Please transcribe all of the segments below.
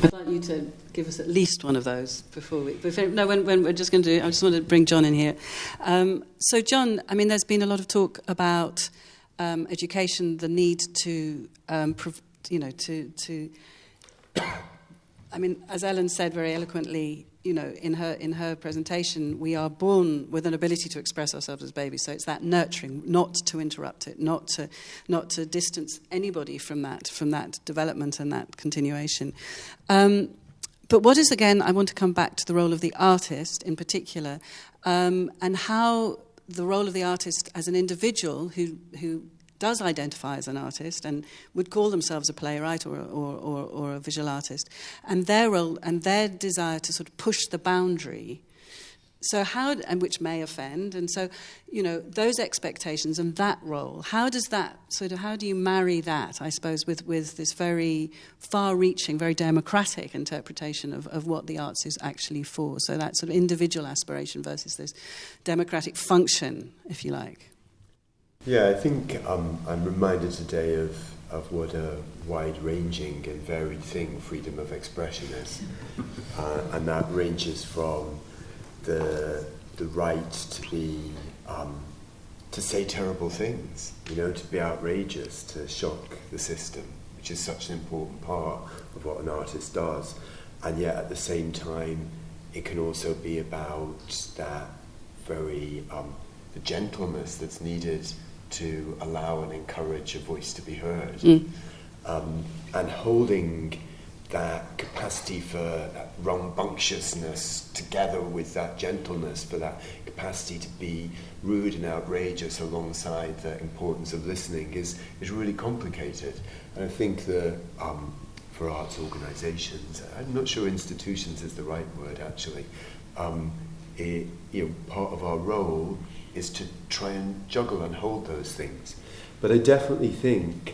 I'd like you to give us at least one of those when we're just going to do. I just want to bring John in here. So, John, I mean, there's been a lot of talk about education, the need to, I mean, as Ellen said very eloquently, you know, in her presentation, we are born with an ability to express ourselves as babies. So it's that nurturing, not to interrupt it, not to distance anybody from that development and that continuation. But what is, again, I want to come back to the role of the artist in particular, and how the role of the artist as an individual who does identify as an artist and would call themselves a playwright or a visual artist, and their role and their desire to sort of push the boundary. So and which may offend, and so, you know, those expectations and that role, how do you marry that, I suppose, with this very far-reaching, very democratic interpretation of what the arts is actually for? So that sort of individual aspiration versus this democratic function, if you like. Yeah, I think I'm reminded today of what a wide-ranging and varied thing freedom of expression is, and that ranges from the right to be to say terrible things, you know, to be outrageous, to shock the system, which is such an important part of what an artist does, and yet at the same time, it can also be about that very the gentleness that's needed to allow and encourage a voice to be heard, and holding that capacity for that rambunctiousness together with that gentleness, for that capacity to be rude and outrageous alongside the importance of listening is really complicated. And I think that for arts organisations, I'm not sure institutions is the right word actually, part of our role is to try and juggle and hold those things. But I definitely think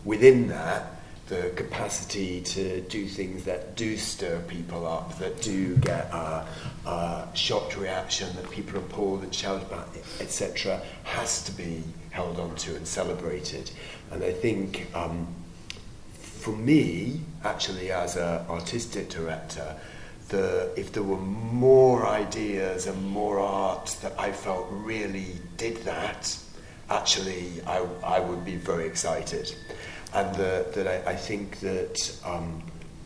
within that, the capacity to do things that do stir people up, that do get a shocked reaction, that people are appalled and shout about, etc., has to be held onto and celebrated. And I think for me, actually, as an artistic director, if there were more ideas and more art that I felt really did that, actually I would be very excited. And that I think that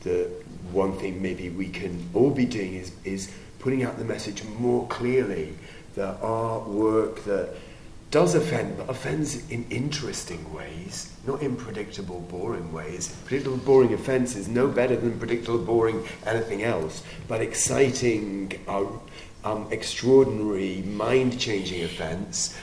the one thing maybe we can all be doing is putting out the message more clearly that art work that does offend, but offends in interesting ways, not in predictable, boring ways. Predictable, boring offence is no better than predictable, boring anything else, but exciting, extraordinary, mind-changing offence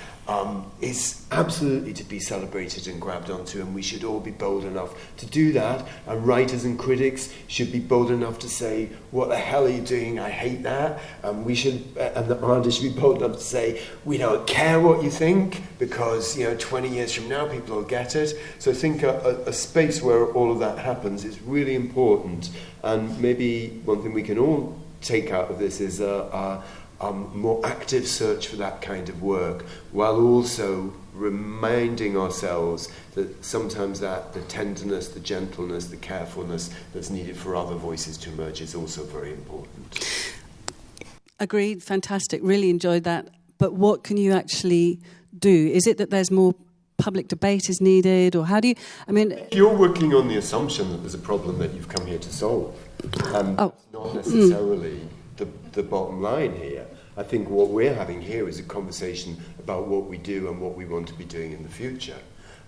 is absolutely to be celebrated and grabbed onto, and we should all be bold enough to do that, and writers and critics should be bold enough to say, what the hell are you doing, I hate that, and the artists should be bold enough to say, we don't care what you think, because 20 years from now people will get it. So I think a space where all of that happens is really important, and maybe one thing we can all take out of this is a more active search for that kind of work, while also reminding ourselves that sometimes the tenderness, the gentleness, the carefulness that's needed for other voices to emerge is also very important. Agreed, fantastic, really enjoyed that. But what can you actually do? Is it that there's more public debate is needed, or how do you, You're working on the assumption that there's a problem that you've come here to solve, and that's not necessarily the bottom line here. I think what we're having here is a conversation about what we do and what we want to be doing in the future.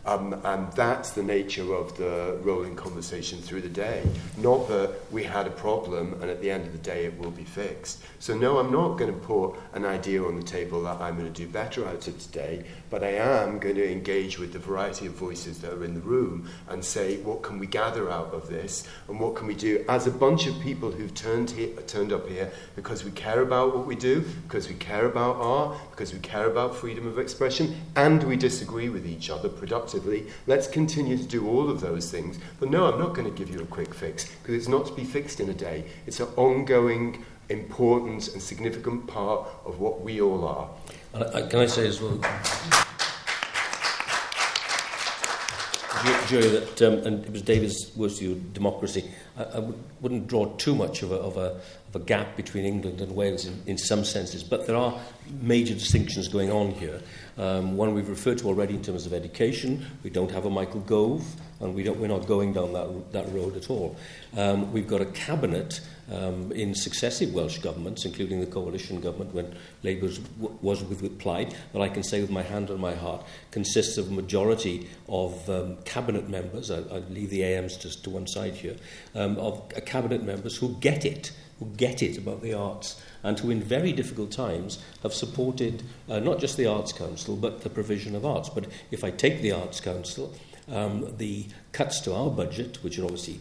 And that's the nature of the rolling conversation through the day. Not that we had a problem and at the end of the day it will be fixed. So no, I'm not going to put an idea on the table that I'm going to do better out of today, but I am going to engage with the variety of voices that are in the room and say, what can we gather out of this, and what can we do as a bunch of people who've turned up here because we care about what we do, because we care about art, because we care about freedom of expression, and we disagree with each other productively. Let's continue to do all of those things. But no, I'm not going to give you a quick fix, because it's not to be fixed in a day. It's an ongoing, important and significant part of what we all are. Can I say as well? Julia, that and it was David's words to you, democracy. I wouldn't draw too much of a gap between England and Wales in some senses, but there are major distinctions going on here. One we've referred to already in terms of education. We don't have a Michael Gove, and we're not going down that road at all. We've got a cabinet in successive Welsh governments, including the coalition government when Labour was with Plaid, that I can say with my hand on my heart consists of a majority of cabinet members. I leave the AMs to one side here, of cabinet members who get it about the arts, and who in very difficult times have supported not just the Arts Council but the provision of arts. But if I take the Arts Council, the cuts to our budget, which are obviously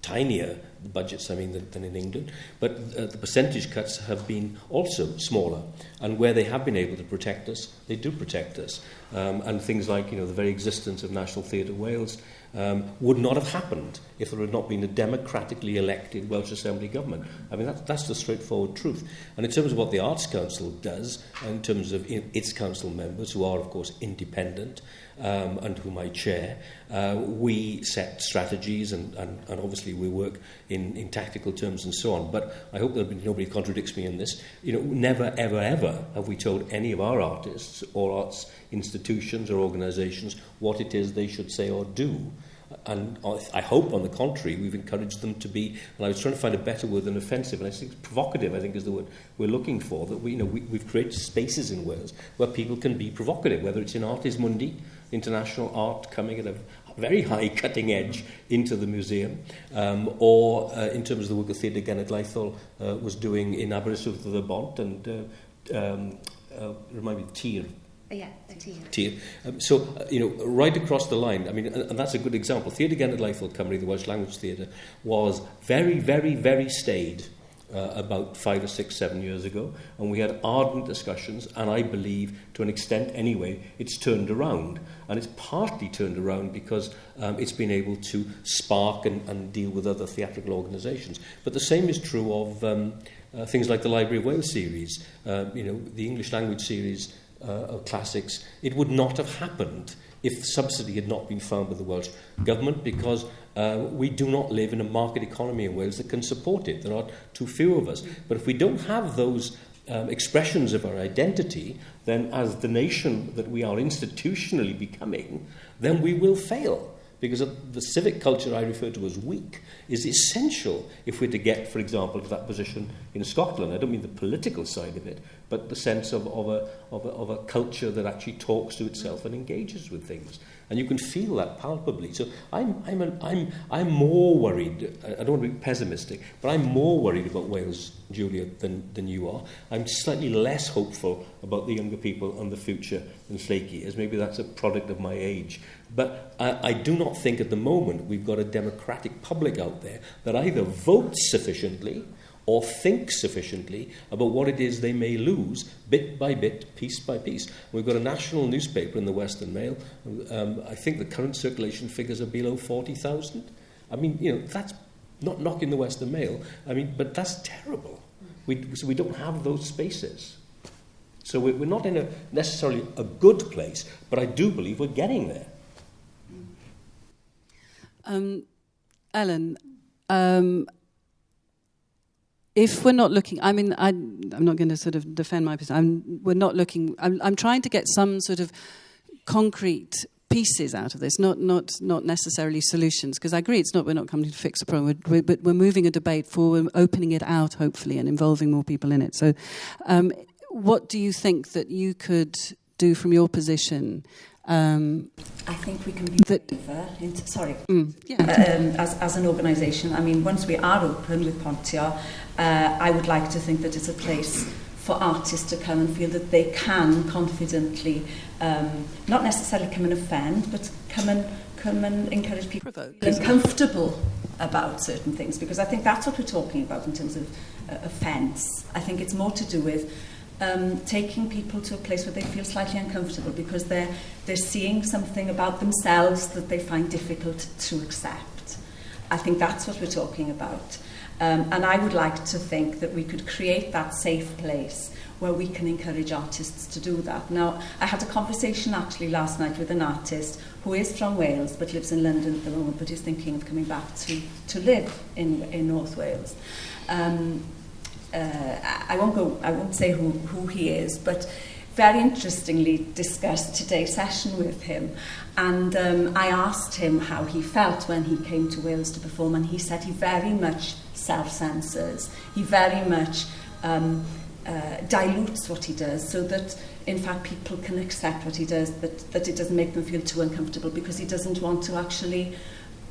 tinier budgets, than in England, but the percentage cuts have been also smaller, and where they have been able to protect us, they do protect us. And things like the very existence of National Theatre Wales would not have happened if there had not been a democratically elected Welsh Assembly government. That's the straightforward truth. And in terms of what the Arts Council does, in terms of its council members, who are of course independent, and whom I chair, we set strategies and obviously we work in tactical terms and so on. But I hope that nobody contradicts me in this. Never, ever, ever have we told any of our artists or arts institutions or organisations what it is they should say or do. And I hope, on the contrary, we've encouraged them to be, and I was trying to find a better word than offensive, and I think provocative, I think, is the word we're looking for, that we've created spaces in Wales where people can be provocative, whether it's in Artis Mundi, international art coming at a very high cutting edge into the museum, or in terms of the work that Theatr Genedlaethol was doing in Aberystwyth of the Bont, and remind me, Tir. Yeah, Tir. So, right across the line, and that's a good example. Theatr Genedlaethol Cymru, the Welsh Language Theatre, was very, very, very staid about 5 or 6, 7 years ago, and we had ardent discussions, and I believe, to an extent anyway, it's turned around. And it's partly turned around because it's been able to spark and deal with other theatrical organisations. But the same is true of things like the Library of Wales series, the English language series of classics. It would not have happened if subsidy had not been found by the Welsh Government, because we do not live in a market economy in Wales that can support it. There are too few of us. But if we don't have those expressions of our identity, then as the nation that we are institutionally becoming, then we will fail. Because the civic culture I refer to as weak is essential if we're to get, for example, to that position in Scotland. I don't mean the political side of it, but the sense of a culture that actually talks to itself and engages with things. And you can feel that palpably. So I'm more worried. I don't want to be pessimistic, but I'm more worried about Wales, Julia, than you are. I'm slightly less hopeful about the younger people and the future than Flaky, as maybe that's a product of my age. But I do not think at the moment we've got a democratic public out there that either votes sufficiently or think sufficiently about what it is they may lose bit by bit, piece by piece. We've got a national newspaper in the Western Mail. I think the current circulation figures are below 40,000. That's not knocking the Western Mail. But that's terrible. So we don't have those spaces. So we're not in necessarily a good place, but I do believe we're getting there. Ellen, if we're not looking, I'm not going to sort of defend my position. We're not looking. I'm trying to get some sort of concrete pieces out of this, not necessarily solutions. Because I agree, we're not coming to fix a problem, but we're moving a debate forward, opening it out, hopefully, and involving more people in it. So, what do you think that you could do from your position? I think we can be as an organisation. Once we are open with Pontio, I would like to think that it's a place for artists to come and feel that they can confidently, not necessarily come and offend, but come and encourage people to feel comfortable about certain things, because I think that's what we're talking about in terms of offence. I think it's more to do with taking people to a place where they feel slightly uncomfortable because they're seeing something about themselves that they find difficult to accept. I think that's what we're talking about. And I would like to think that we could create that safe place where we can encourage artists to do that. Now, I had a conversation actually last night with an artist who is from Wales but lives in London at the moment, but is thinking of coming back to live in North Wales. I won't say who he is, but very interestingly discussed today's session with him. And I asked him how he felt when he came to Wales to perform, and he said he very much self-censors. He very much dilutes what he does so that, in fact, people can accept what he does, that it doesn't make them feel too uncomfortable, because he doesn't want to actually,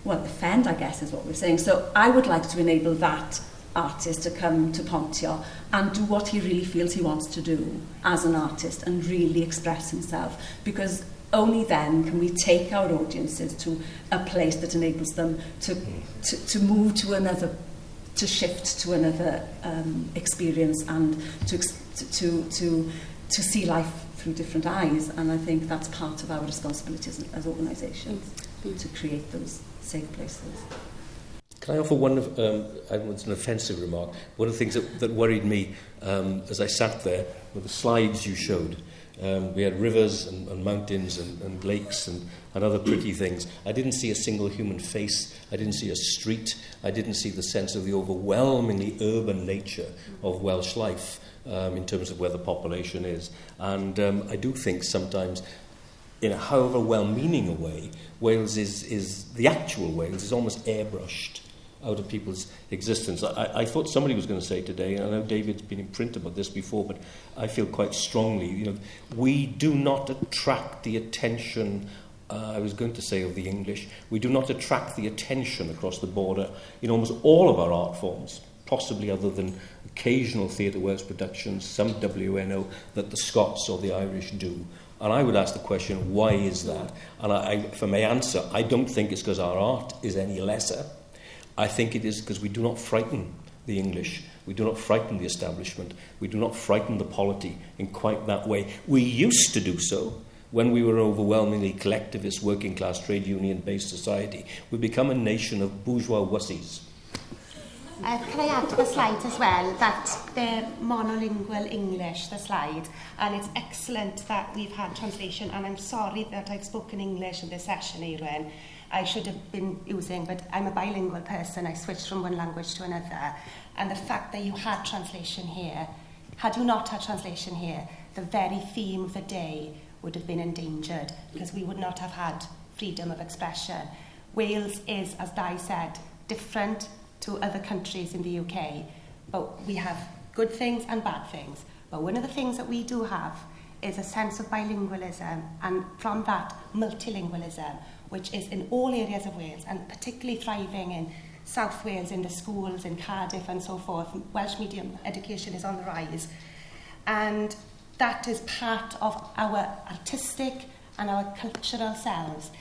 offend, I guess, is what we're saying. So I would like to enable that artist to come to Pontio and do what he really feels he wants to do as an artist and really express himself, because only then can we take our audiences to a place that enables them to move to another, to shift to another experience, and to see life through different eyes. And I think that's part of our responsibility as organisations, to create those safe places. Can I offer one of, I don't know, it's an offensive remark, one of the things that worried me as I sat there were the slides you showed. We had rivers and mountains and lakes and other pretty things. I didn't see a single human face. I didn't see a street. I didn't see the sense of the overwhelmingly urban nature of Welsh life in terms of where the population is. And I do think sometimes, in a however well-meaning a way, Wales is the actual Wales is almost airbrushed out of people's existence. I thought somebody was going to say today, and I know David's been in print about this before, but I feel quite strongly, we do not attract the attention, I was going to say of the English, we do not attract the attention across the border in almost all of our art forms, possibly other than occasional Theatre Works productions, some WNO, that the Scots or the Irish do. And I would ask the question, why is that? And for my answer, I don't think it's because our art is any lesser. I think it is because we do not frighten the English. We do not frighten the establishment. We do not frighten the polity in quite that way. We used to do so when we were an overwhelmingly collectivist, working-class, trade union-based society. We become a nation of bourgeois wussies. Can I add to the slide as well that they're monolingual English, the slide, and it's excellent that we've had translation, and I'm sorry that I've spoken English in this session, Erin. I should have been using, but I'm a bilingual person. I switched from one language to another. And the fact that you had translation here, had you not had translation here, the very theme of the day would have been endangered, because we would not have had freedom of expression. Wales is, as Di said, different to other countries in the UK, but we have good things and bad things. But one of the things that we do have is a sense of bilingualism, and from that, multilingualism, which is in all areas of Wales, and particularly thriving in South Wales, in the schools, in Cardiff and so forth. Welsh medium education is on the rise. And that is part of our artistic and our cultural selves.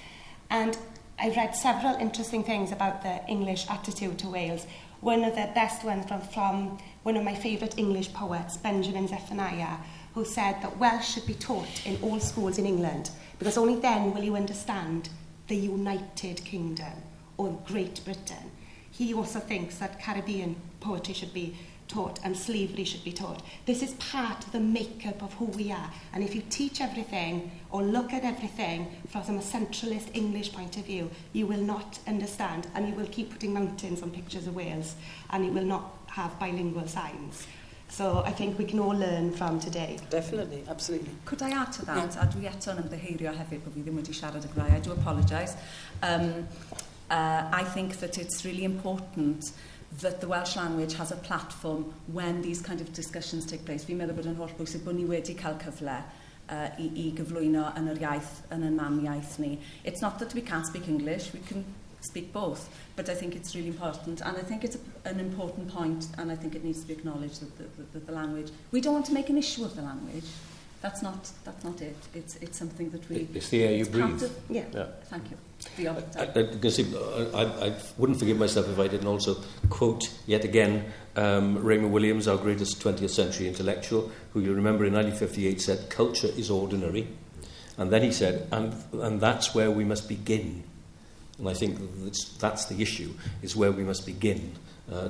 And I've read several interesting things about the English attitude to Wales. One of the best ones from one of my favourite English poets, Benjamin Zephaniah, who said that Welsh should be taught in all schools in England, because only then will you understand the United Kingdom or Great Britain. He also thinks that Caribbean poetry should be taught and slavery should be taught. This is part of the makeup of who we are. And if you teach everything or look at everything from a centralist English point of view, you will not understand, and you will keep putting mountains on pictures of Wales, and you will not have bilingual signs. So I think we can all learn from today. Definitely, absolutely. Could I add to that? A dwi eto'n ymddiheurio hefyd bod fi ddim wedi siarad y Gymraeg. I do apologise. I think that it's really important that the Welsh language has a platform when these kind of discussions take place. Fi'n meddwl bod yn holl bwysig bod ni wedi cael cyfle i gyflwyno yn yr iaith, yn y mam iaith ni. It's not that we can't speak English, we can speak both, but I think it's really important, and I think it's an important point, and I think it needs to be acknowledged that the language, we don't want to make an issue of the language. That's not it. It's something that we... It's the air you breathe. Yeah. Thank you. I wouldn't forgive myself if I didn't also quote, yet again, Raymond Williams, our greatest 20th century intellectual, who you remember in 1958 said, culture is ordinary. And then he said, and that's where we must begin. And I think that's the issue, is where we must begin.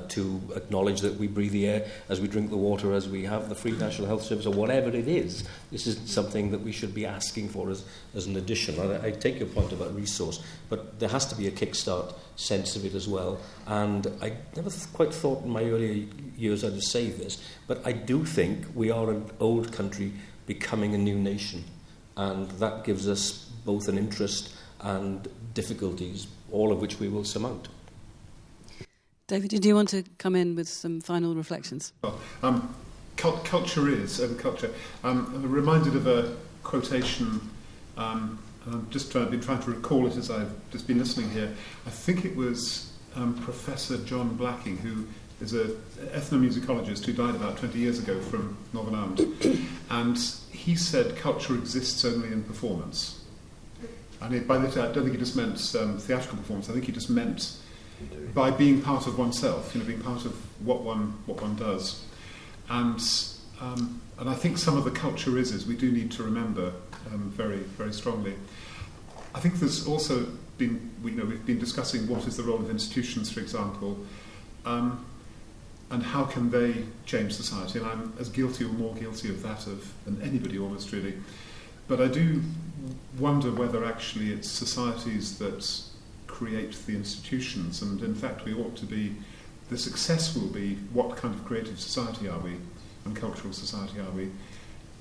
To acknowledge that we breathe the air as we drink the water, as we have the free National Health Service, or whatever it is. This is something that we should be asking for as an addition. I take your point about resource, but there has to be a kickstart sense of it as well. And I never quite thought in my earlier years I'd say this, but I do think we are an old country becoming a new nation. And that gives us both an interest and difficulties, all of which we will surmount. David, did you want to come in with some final reflections? Culture is culture. I'm reminded of a quotation. I'm just been trying to recall it as I've just been listening here. I think it was Professor John Blacking, who is an ethnomusicologist who died about 20 years ago from Northern Ireland, and he said culture exists only in performance. And by that, I don't think he just meant theatrical performance. I think he just meant by being part of oneself, being part of what one does, and I think some of the culture is we do need to remember very, very strongly. I think there's also been we've been discussing what is the role of institutions, for example, and how can they change society. And I'm as guilty or more guilty of that than anybody almost really. But I do wonder whether actually it's societies that create the institutions, and in fact we ought to be, the success will be what kind of creative society are we and cultural society are we,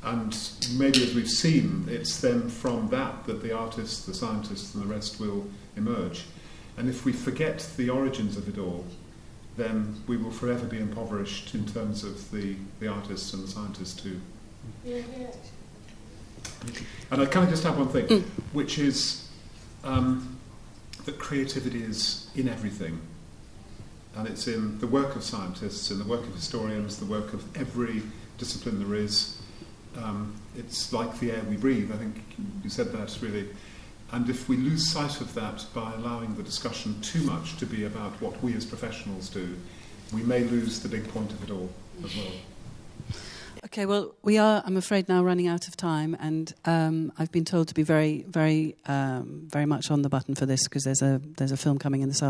and maybe as we've seen, it's then from that the artists, the scientists and the rest will emerge. And if we forget the origins of it all, then we will forever be impoverished in terms of the artists and the scientists too. And I kind of just have one thing, which is that creativity is in everything, and it's in the work of scientists, in the work of historians, the work of every discipline there is. It's like the air we breathe. I think you said that really. And if we lose sight of that by allowing the discussion too much to be about what we as professionals do, we may lose the big point of it all as well. Okay, well, we are, I'm afraid, now running out of time, and I've been told to be very, very, very much on the button for this, because there's a film coming in this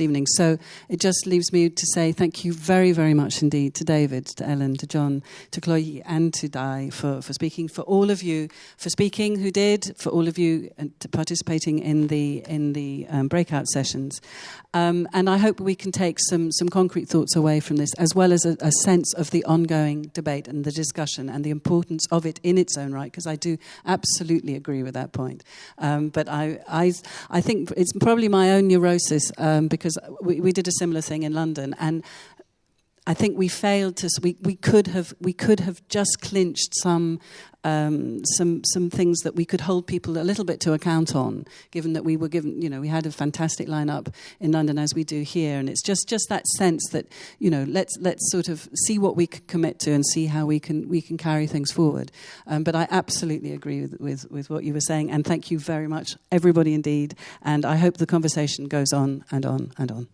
evening. So it just leaves me to say thank you very, very much indeed to David, to Ellen, to John, to Chloe, and to Di for speaking. For all of you for speaking who did, for all of you participating in the breakout sessions, and I hope we can take some concrete thoughts away from this, as well as a sense of the ongoing debate and the discussion and the importance of it in its own right, because I do absolutely agree with that point. But I think it's probably my own neurosis, because we did a similar thing in London, and I think we failed to. We could have just clinched some things that we could hold people a little bit to account on, given that we were given, we had a fantastic lineup in London as we do here, and it's just that sense that let's sort of see what we could commit to and see how we can carry things forward. But I absolutely agree with what you were saying, and thank you very much, everybody indeed, and I hope the conversation goes on and on and on.